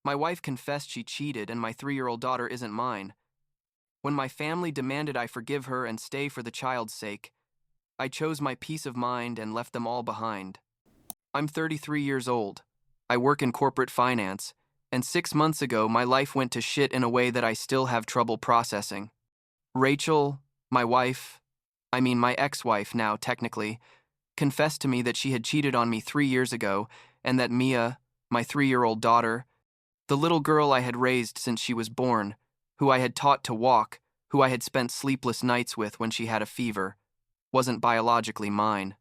My wife confessed she cheated and my 3-year-old daughter isn't mine. When my family demanded I forgive her and stay for the child's sake, I chose my peace of mind and left them all behind. I'm 33 years old. I work in corporate finance, and 6 months ago my life went to shit in a way that I still have trouble processing. Rachel, my wife, my ex-wife now technically, confessed to me that she had cheated on me 3 years ago and that Mia, my 3-year-old daughter, the little girl I had raised since she was born, who I had taught to walk, who I had spent sleepless nights with when she had a fever, wasn't biologically mine.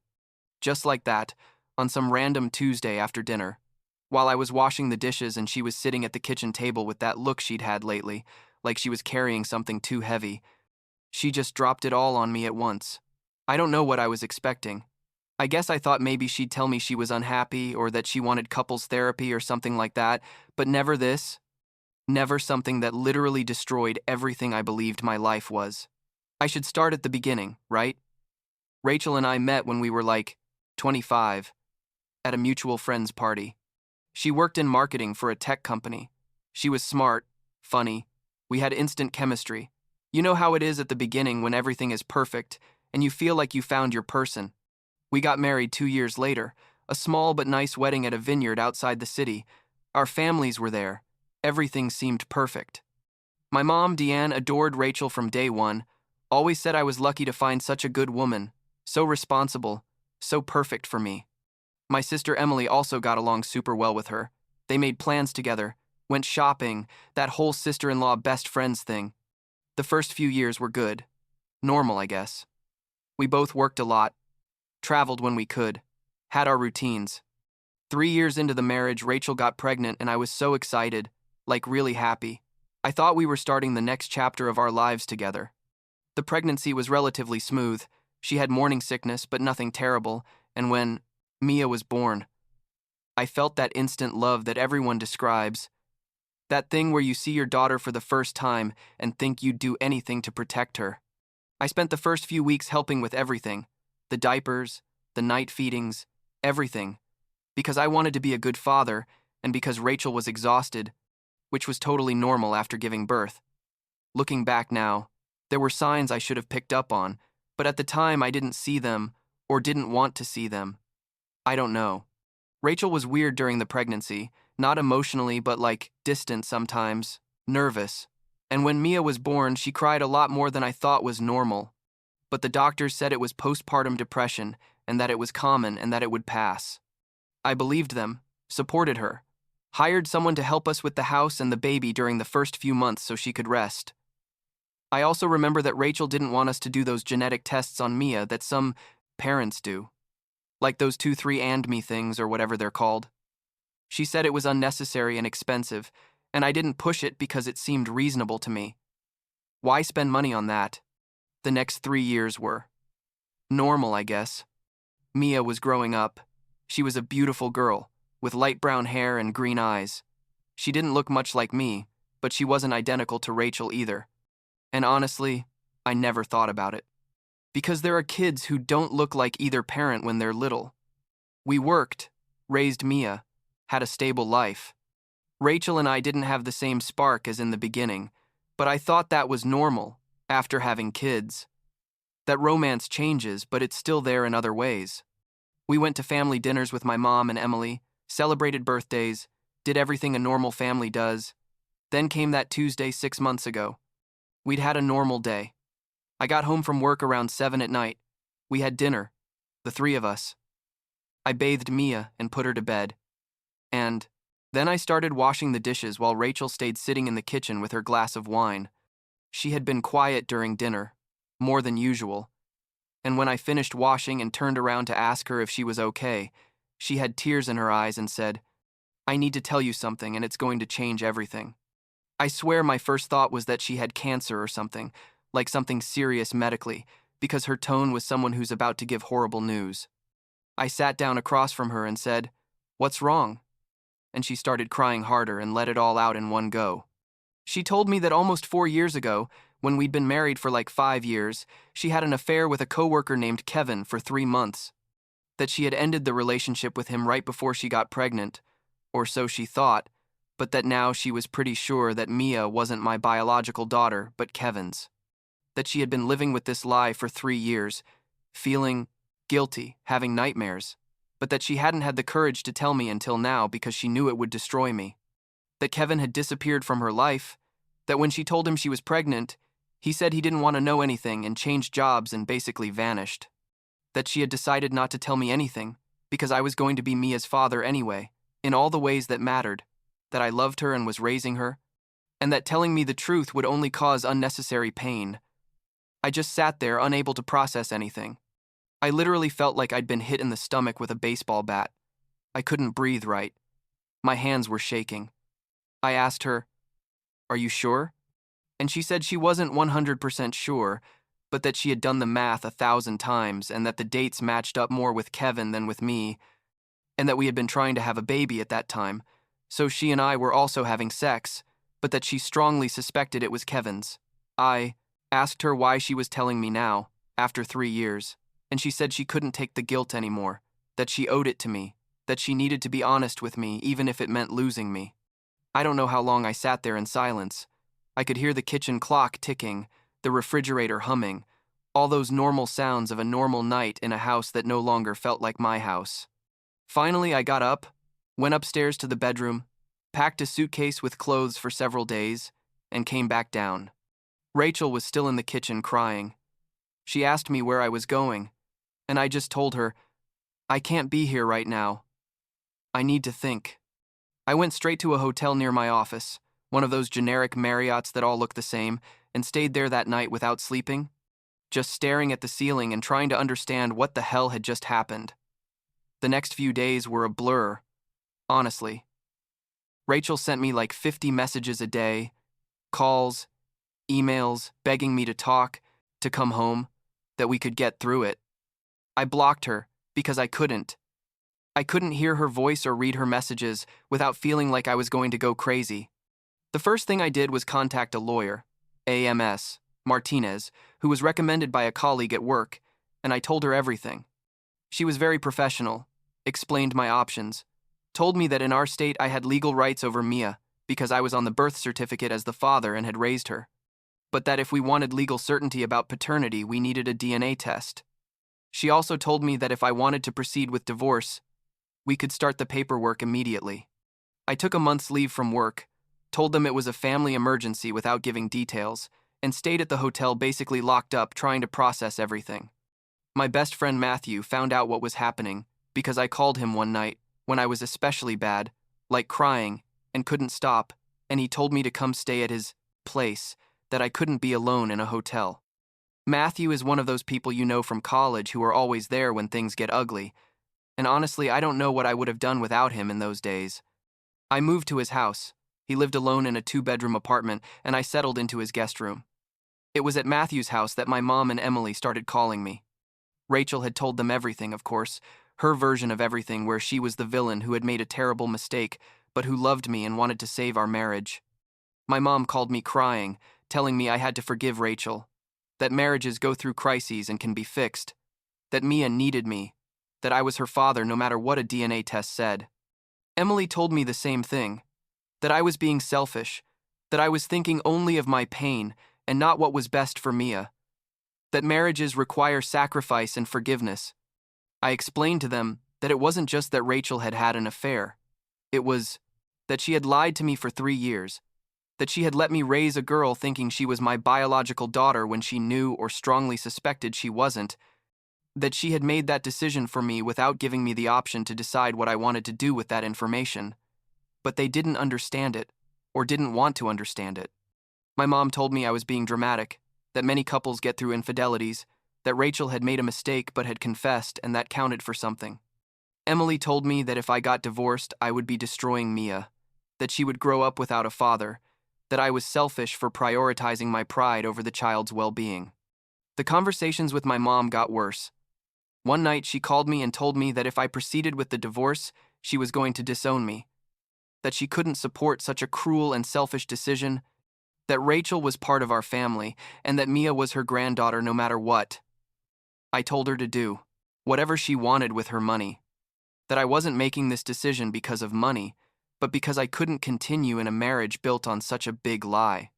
Just like that, on some random Tuesday after dinner, while I was washing the dishes and she was sitting at the kitchen table with that look she'd had lately, like she was carrying something too heavy, she just dropped it all on me at once. I don't know what I was expecting. I guess I thought maybe she'd tell me she was unhappy or that she wanted couples therapy or something like that, but never this. Never something that literally destroyed everything I believed my life was. I should start at the beginning, right? Rachel and I met when we were like 25 at a mutual friend's party. She worked in marketing for a tech company. She was smart, funny. We had instant chemistry. You know how it is at the beginning when everything is perfect and you feel like you found your person. We got married 2 years later, a small but nice wedding at a vineyard outside the city. Our families were there. Everything seemed perfect. My mom, Deanne, adored Rachel from day one, always said I was lucky to find such a good woman, so responsible, so perfect for me. My sister Emily also got along super well with her. They made plans together, went shopping, that whole sister-in-law best friends thing. The first few years were good. Normal, I guess. We both worked a lot, traveled when we could, had our routines. 3 years into the marriage, Rachel got pregnant and I was so excited, like really happy. I thought we were starting the next chapter of our lives together. The pregnancy was relatively smooth. She had morning sickness, but nothing terrible, and when Mia was born, I felt that instant love that everyone describes. That thing where you see your daughter for the first time and think you'd do anything to protect her. I spent the first few weeks helping with everything. The diapers, the night feedings, everything. Because I wanted to be a good father, and because Rachel was exhausted, which was totally normal after giving birth. Looking back now, there were signs I should have picked up on, but at the time I didn't see them, or didn't want to see them. I don't know. Rachel was weird during the pregnancy, not emotionally but like distant sometimes, nervous. And when Mia was born, she cried a lot more than I thought was normal. But the doctors said it was postpartum depression, and that it was common and that it would pass. I believed them, supported her, hired someone to help us with the house and the baby during the first few months so she could rest. I also remember that Rachel didn't want us to do those genetic tests on Mia that some parents do, like those 23andMe things or whatever they're called. She said it was unnecessary and expensive, and I didn't push it because it seemed reasonable to me. Why spend money on that? The next 3 years were normal, I guess. Mia was growing up. She was a beautiful girl, with light brown hair and green eyes. She didn't look much like me, but she wasn't identical to Rachel either. And honestly, I never thought about it. Because there are kids who don't look like either parent when they're little. We worked, raised Mia, had a stable life. Rachel and I didn't have the same spark as in the beginning, but I thought that was normal after having kids. That romance changes, but it's still there in other ways. We went to family dinners with my mom and Emily, celebrated birthdays, did everything a normal family does. Then came that Tuesday 6 months ago. We'd had a normal day. I got home from work around 7 at night. We had dinner, the three of us. I bathed Mia and put her to bed. And then I started washing the dishes while Rachel stayed sitting in the kitchen with her glass of wine. She had been quiet during dinner, more than usual. And when I finished washing and turned around to ask her if she was okay, she had tears in her eyes and said, "I need to tell you something and it's going to change everything." I swear my first thought was that she had cancer or something, like something serious medically, because her tone was someone who's about to give horrible news. I sat down across from her and said, "What's wrong?" And she started crying harder and let it all out in one go. She told me that almost 4 years ago, when we'd been married for like 5 years, she had an affair with a coworker named Kevin for 3 months. That she had ended the relationship with him right before she got pregnant, or so she thought, but that now she was pretty sure that Mia wasn't my biological daughter, but Kevin's. That she had been living with this lie for 3 years, feeling guilty, having nightmares, but that she hadn't had the courage to tell me until now because she knew it would destroy me. That Kevin had disappeared from her life, that when she told him she was pregnant, he said he didn't want to know anything and changed jobs and basically vanished. That she had decided not to tell me anything because I was going to be Mia's father anyway, in all the ways that mattered, that I loved her and was raising her, and that telling me the truth would only cause unnecessary pain. I just sat there, unable to process anything. I literally felt like I'd been hit in the stomach with a baseball bat. I couldn't breathe right. My hands were shaking. I asked her, "Are you sure?" And she said she wasn't 100% sure, but that she had done the math 1,000 times and that the dates matched up more with Kevin than with me, and that we had been trying to have a baby at that time, so she and I were also having sex, but that she strongly suspected it was Kevin's. I asked her why she was telling me now, after 3 years, and she said she couldn't take the guilt anymore, that she owed it to me, that she needed to be honest with me even if it meant losing me. I don't know how long I sat there in silence. I could hear the kitchen clock ticking, the refrigerator humming, all those normal sounds of a normal night in a house that no longer felt like my house. Finally, I got up, went upstairs to the bedroom, packed a suitcase with clothes for several days, and came back down. Rachel was still in the kitchen crying. She asked me where I was going, and I just told her, "I can't be here right now. I need to think." I went straight to a hotel near my office, one of those generic Marriotts that all look the same, and stayed there that night without sleeping, just staring at the ceiling and trying to understand what the hell had just happened. The next few days were a blur, honestly. Rachel sent me like 50 messages a day, calls, emails, begging me to talk, to come home, that we could get through it. I blocked her because I couldn't. I couldn't hear her voice or read her messages without feeling like I was going to go crazy. The first thing I did was contact a lawyer, AMS, Martinez, who was recommended by a colleague at work, and I told her everything. She was very professional, explained my options, told me that in our state I had legal rights over Mia because I was on the birth certificate as the father and had raised her, but that if we wanted legal certainty about paternity, we needed a DNA test. She also told me that if I wanted to proceed with divorce, we could start the paperwork immediately. I took a month's leave from work, told them it was a family emergency without giving details, and stayed at the hotel basically locked up trying to process everything. My best friend Matthew found out what was happening because I called him one night when I was especially bad, like crying, and couldn't stop, and he told me to come stay at his place, that I couldn't be alone in a hotel. Matthew is one of those people you know from college who are always there when things get ugly, and honestly, I don't know what I would have done without him in those days. I moved to his house. He lived alone in a 2-bedroom apartment, and I settled into his guest room. It was at Matthew's house that my mom and Emily started calling me. Rachel had told them everything, of course, her version of everything, where she was the villain who had made a terrible mistake, but who loved me and wanted to save our marriage. My mom called me crying, telling me I had to forgive Rachel, that marriages go through crises and can be fixed, that Mia needed me, that I was her father no matter what a DNA test said. Emily told me the same thing, that I was being selfish, that I was thinking only of my pain and not what was best for Mia, that marriages require sacrifice and forgiveness. I explained to them that it wasn't just that Rachel had had an affair. It was that she had lied to me for 3 years, that she had let me raise a girl thinking she was my biological daughter when she knew or strongly suspected she wasn't, that she had made that decision for me without giving me the option to decide what I wanted to do with that information. But they didn't understand it, or didn't want to understand it. My mom told me I was being dramatic, that many couples get through infidelities, that Rachel had made a mistake but had confessed and that counted for something. Emily told me that if I got divorced, I would be destroying Mia, that she would grow up without a father, that I was selfish for prioritizing my pride over the child's well-being. The conversations with my mom got worse. One night she called me and told me that if I proceeded with the divorce, she was going to disown me, that she couldn't support such a cruel and selfish decision, that Rachel was part of our family, and that Mia was her granddaughter no matter what. I told her to do whatever she wanted with her money, that I wasn't making this decision because of money, but because I couldn't continue in a marriage built on such a big lie.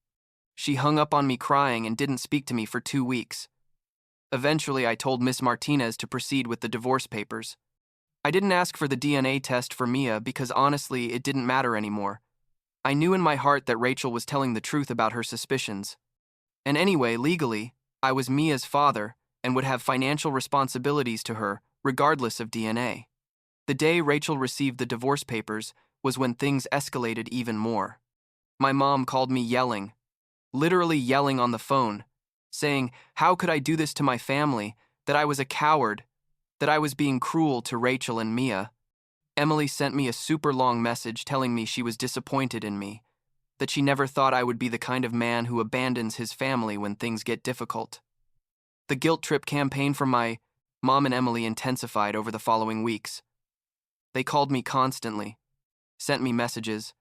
She hung up on me crying and didn't speak to me for 2 weeks. Eventually, I told Miss Martinez to proceed with the divorce papers. I didn't ask for the DNA test for Mia because honestly, it didn't matter anymore. I knew in my heart that Rachel was telling the truth about her suspicions. And anyway, legally, I was Mia's father and would have financial responsibilities to her, regardless of DNA. The day Rachel received the divorce papers was when things escalated even more. My mom called me yelling, literally yelling on the phone, saying, how could I do this to my family, that I was a coward, that I was being cruel to Rachel and Mia. Emily sent me a super long message telling me she was disappointed in me, that she never thought I would be the kind of man who abandons his family when things get difficult. The guilt trip campaign from my mom and Emily intensified over the following weeks. They called me constantly, sent me messages.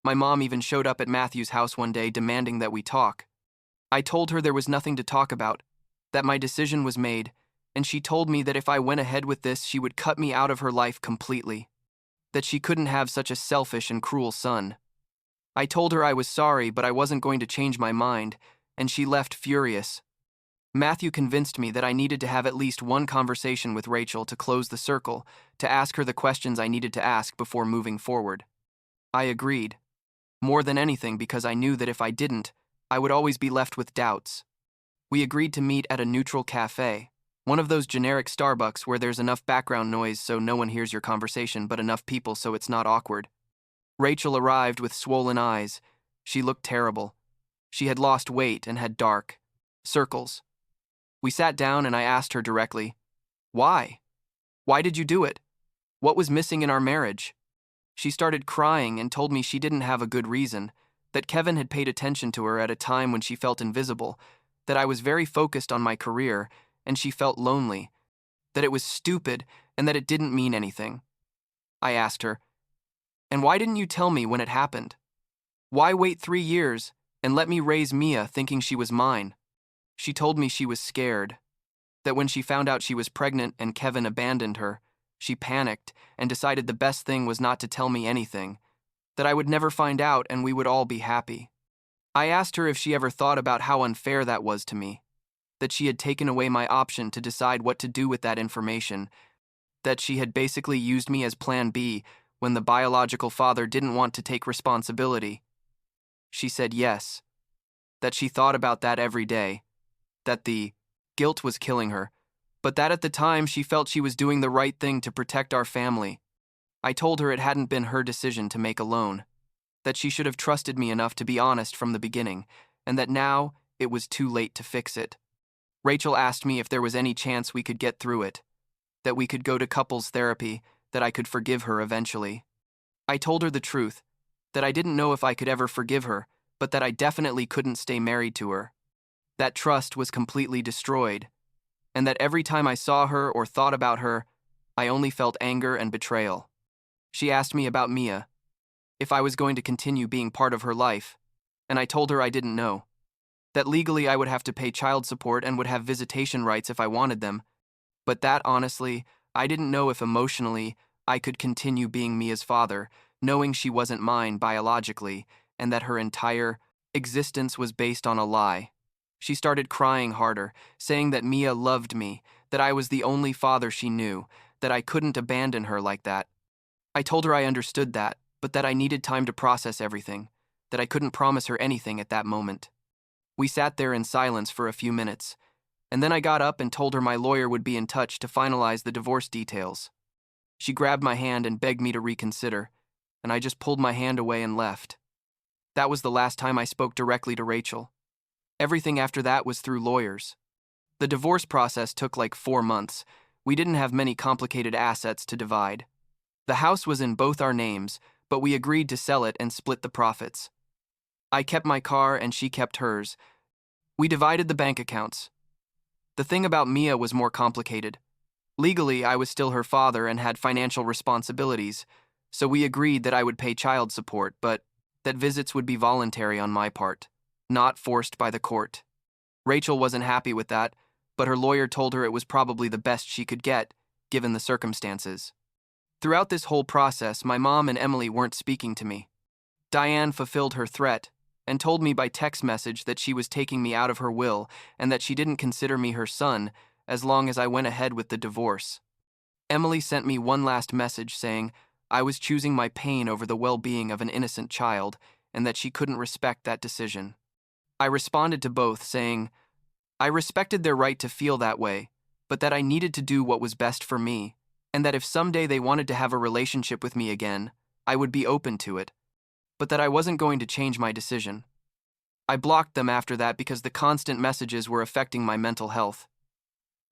My mom even showed up at Matthew's house one day demanding that we talk. I told her there was nothing to talk about, that my decision was made, and she told me that if I went ahead with this, she would cut me out of her life completely, that she couldn't have such a selfish and cruel son. I told her I was sorry, but I wasn't going to change my mind, and she left furious. Matthew convinced me that I needed to have at least one conversation with Rachel to close the circle, to ask her the questions I needed to ask before moving forward. I agreed. More than anything because I knew that if I didn't, I would always be left with doubts. We agreed to meet at a neutral cafe, one of those generic Starbucks where there's enough background noise so no one hears your conversation but enough people so it's not awkward. Rachel arrived with swollen eyes. She looked terrible. She had lost weight and had dark circles. We sat down and I asked her directly, why? Why did you do it? What was missing in our marriage? She started crying and told me she didn't have a good reason, that Kevin had paid attention to her at a time when she felt invisible, that I was very focused on my career and she felt lonely, that it was stupid and that it didn't mean anything. I asked her, and why didn't you tell me when it happened? Why wait 3 years and let me raise Mia thinking she was mine? She told me she was scared, that when she found out she was pregnant and Kevin abandoned her, she panicked and decided the best thing was not to tell me anything, that I would never find out and we would all be happy. I asked her if she ever thought about how unfair that was to me, that she had taken away my option to decide what to do with that information, that she had basically used me as plan B when the biological father didn't want to take responsibility. She said yes, that she thought about that every day, that the guilt was killing her, but that at the time she felt she was doing the right thing to protect our family. I told her it hadn't been her decision to make alone, that she should have trusted me enough to be honest from the beginning, and that now it was too late to fix it. Rachel asked me if there was any chance we could get through it, that we could go to couples therapy, that I could forgive her eventually. I told her the truth, that I didn't know if I could ever forgive her, but that I definitely couldn't stay married to her. That trust was completely destroyed, and that every time I saw her or thought about her, I only felt anger and betrayal. She asked me about Mia, if I was going to continue being part of her life, and I told her I didn't know, that legally I would have to pay child support and would have visitation rights if I wanted them, but that honestly, I didn't know if emotionally I could continue being Mia's father, knowing she wasn't mine biologically, and that her entire existence was based on a lie. She started crying harder, saying that Mia loved me, that I was the only father she knew, that I couldn't abandon her like that. I told her I understood that, but that I needed time to process everything, that I couldn't promise her anything at that moment. We sat there in silence for a few minutes, and then I got up and told her my lawyer would be in touch to finalize the divorce details. She grabbed my hand and begged me to reconsider, and I just pulled my hand away and left. That was the last time I spoke directly to Rachel. Everything after that was through lawyers. The divorce process took like 4 months. We didn't have many complicated assets to divide. The house was in both our names, but we agreed to sell it and split the profits. I kept my car and she kept hers. We divided the bank accounts. The thing about Mia was more complicated. Legally, I was still her father and had financial responsibilities, so we agreed that I would pay child support, but that visits would be voluntary on my part, not forced by the court. Rachel wasn't happy with that, but her lawyer told her it was probably the best she could get, given the circumstances. Throughout this whole process, my mom and Emily weren't speaking to me. Diane fulfilled her threat and told me by text message that she was taking me out of her will and that she didn't consider me her son as long as I went ahead with the divorce. Emily sent me one last message saying I was choosing my pain over the well-being of an innocent child and that she couldn't respect that decision. I responded to both saying, I respected their right to feel that way, but that I needed to do what was best for me, and that if someday they wanted to have a relationship with me again, I would be open to it, but that I wasn't going to change my decision. I blocked them after that because the constant messages were affecting my mental health.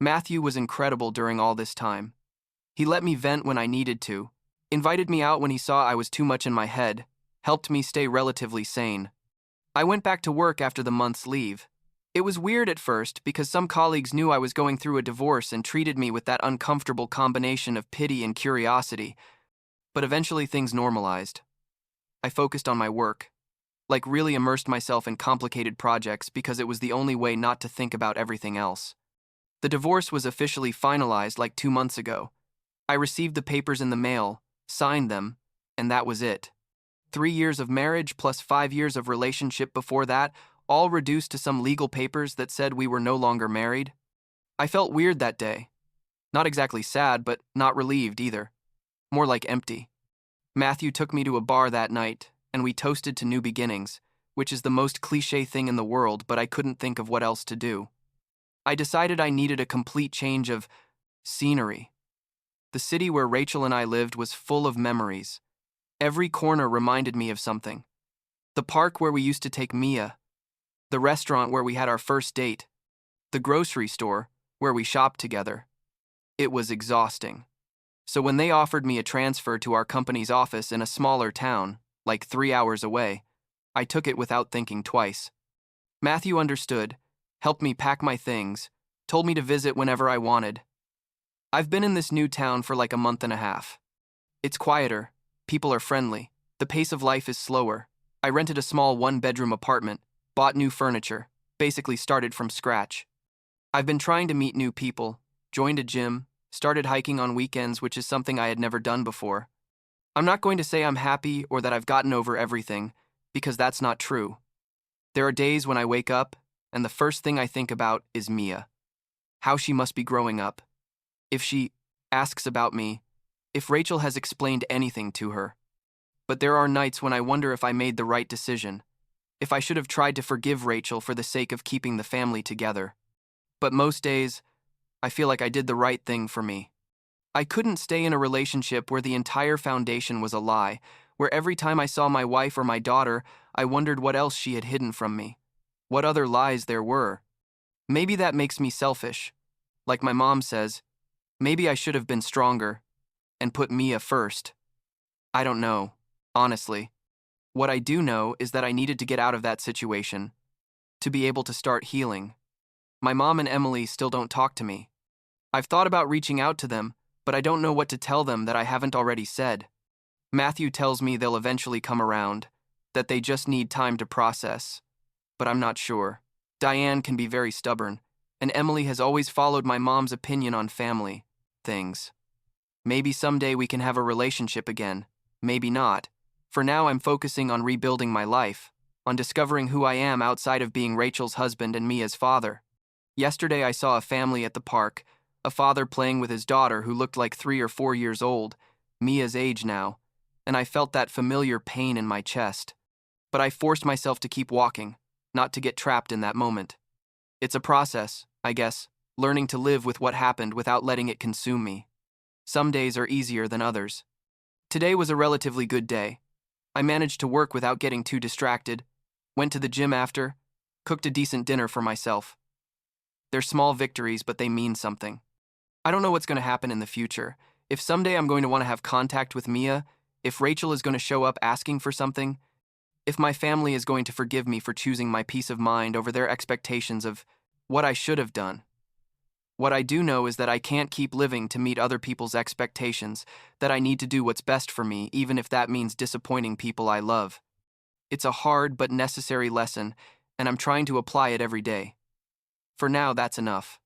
Matthew was incredible during all this time. He let me vent when I needed to, invited me out when he saw I was too much in my head, helped me stay relatively sane. I went back to work after the month's leave. It was weird at first because some colleagues knew I was going through a divorce and treated me with that uncomfortable combination of pity and curiosity, but eventually things normalized. I focused on my work, like really immersed myself in complicated projects because it was the only way not to think about everything else. The divorce was officially finalized like 2 months ago. I received the papers in the mail, signed them, and that was it. 3 years of marriage plus 5 years of relationship before that, all reduced to some legal papers that said we were no longer married. I felt weird that day. Not exactly sad, but not relieved either. More like empty. Matthew took me to a bar that night, and we toasted to new beginnings, which is the most cliché thing in the world, but I couldn't think of what else to do. I decided I needed a complete change of scenery. The city where Rachel and I lived was full of memories. Every corner reminded me of something. The park where we used to take Mia, the restaurant where we had our first date, the grocery store where we shopped together. It was exhausting. So when they offered me a transfer to our company's office in a smaller town, like 3 hours away, I took it without thinking twice. Matthew understood, helped me pack my things, told me to visit whenever I wanted. I've been in this new town for like a month and a half. It's quieter, people are friendly, the pace of life is slower. I rented a small 1-bedroom apartment, bought new furniture, basically started from scratch. I've been trying to meet new people, joined a gym, started hiking on weekends, which is something I had never done before. I'm not going to say I'm happy or that I've gotten over everything, because that's not true. There are days when I wake up, and the first thing I think about is Mia. How she must be growing up. If she asks about me, if Rachel has explained anything to her. But there are nights when I wonder if I made the right decision, if I should have tried to forgive Rachel for the sake of keeping the family together. But most days, I feel like I did the right thing for me. I couldn't stay in a relationship where the entire foundation was a lie, where every time I saw my wife or my daughter, I wondered what else she had hidden from me, what other lies there were. Maybe that makes me selfish. Like my mom says, maybe I should have been stronger and put Mia first. I don't know, honestly. What I do know is that I needed to get out of that situation, to be able to start healing. My mom and Emily still don't talk to me. I've thought about reaching out to them, but I don't know what to tell them that I haven't already said. Matthew tells me they'll eventually come around, that they just need time to process, but I'm not sure. Diane can be very stubborn, and Emily has always followed my mom's opinion on family things. Maybe someday we can have a relationship again, maybe not. For now, I'm focusing on rebuilding my life, on discovering who I am outside of being Rachel's husband and Mia's father. Yesterday, I saw a family at the park, a father playing with his daughter who looked like 3 or 4 years old, Mia's age now, and I felt that familiar pain in my chest. But I forced myself to keep walking, not to get trapped in that moment. It's a process, I guess, learning to live with what happened without letting it consume me. Some days are easier than others. Today was a relatively good day. I managed to work without getting too distracted, went to the gym after, cooked a decent dinner for myself. They're small victories, but they mean something. I don't know what's going to happen in the future. If someday I'm going to want to have contact with Mia, if Rachel is going to show up asking for something, if my family is going to forgive me for choosing my peace of mind over their expectations of what I should have done. What I do know is that I can't keep living to meet other people's expectations, that I need to do what's best for me, even if that means disappointing people I love. It's a hard but necessary lesson, and I'm trying to apply it every day. For now, that's enough.